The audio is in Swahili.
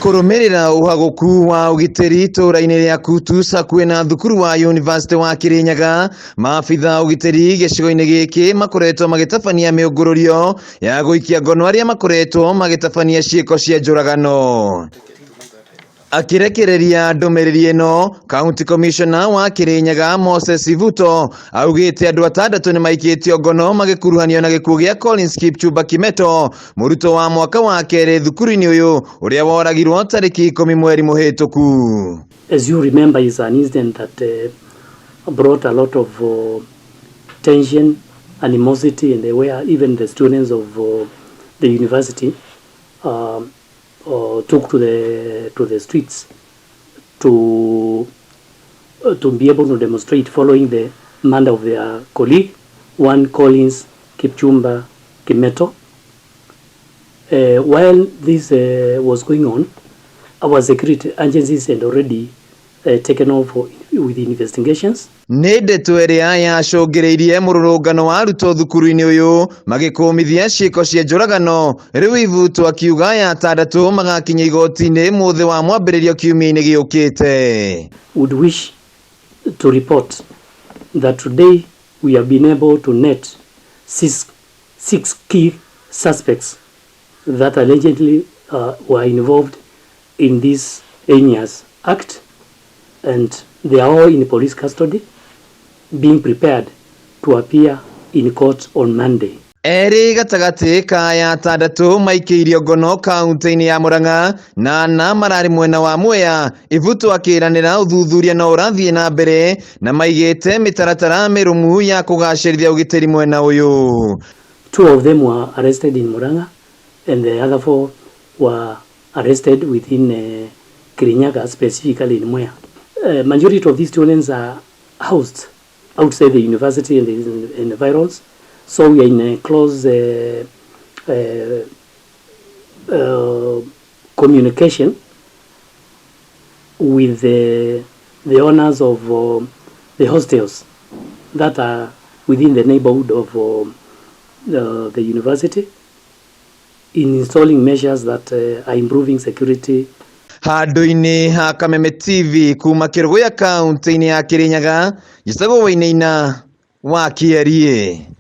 Kurumirira uhaguku wa ugiteri tura-ini ria Kutusa kwina thukuru wa University wa Kirinyaga, maabitha ugiteri gicigo-ini giki makoretwo magitabania miungururio ya guikia ngono aria makoretwo magitabania ciiko cia njuragano. Akirekereria ndumiriri ino, County Commissioner wa Kirinyaga Moses Ivuto augite andu 6 ni maikitio ngono magikuruhanio na gikuo gia Collins Kimeto, murutwo wa mwaka wa kere thukuru-ini uyu uria woragirwo tariki 10 mweri muhituku. As you remember, is an incident that brought a lot of tension, animosity, and where even the students of the university took to the streets to be able to demonstrate following the murder of their colleague, one Collins Kimeto. While this was going on, our security agencies had already taken off with the investigations. Nä ndeto ĩrĩa yacũngĩrĩirie mũrũrũngano wa arutwo thukuru-inĩ ũyũ magĩkũmithia ciĩko cia njũragano, rĩu Ivuto akiuga aya 6 magakinya igoti-inĩ mũthĩ wa mwambĩrĩrio kiumia-inĩ gĩũkĩte. Would wish to report that today we have been able to net six key suspects that allegedly were involved in this heinous act, and they are all in police custody, being prepared to appear in court on Monday. Eri gatagati ka aya 6 maikĩirio ngono kaunti-inĩ ya Murang'a na marari mwena wa Mwea. Ivuto akiranĩra uthuthuria no ũrathiĩ na mbere na maigĩte mĩtaratara mĩrũmu ya kũgacĩrithia ũgitĩri mwena ũyũ. 2 of them were arrested in Murang'a and the other 4 were arrested within Kirinyaga, specifically in Mwea. Majority of these students are housed outside the university and the environs, so we are in a close communication with the owners of the hostels that are within the neighborhood of the university in installing measures that are improving security. Handu-ini ha Kameme TV kuma Ekuirwo kaunti-ini ya Kirinyaga, gĩcagwo-inĩ wa Kirinyaga.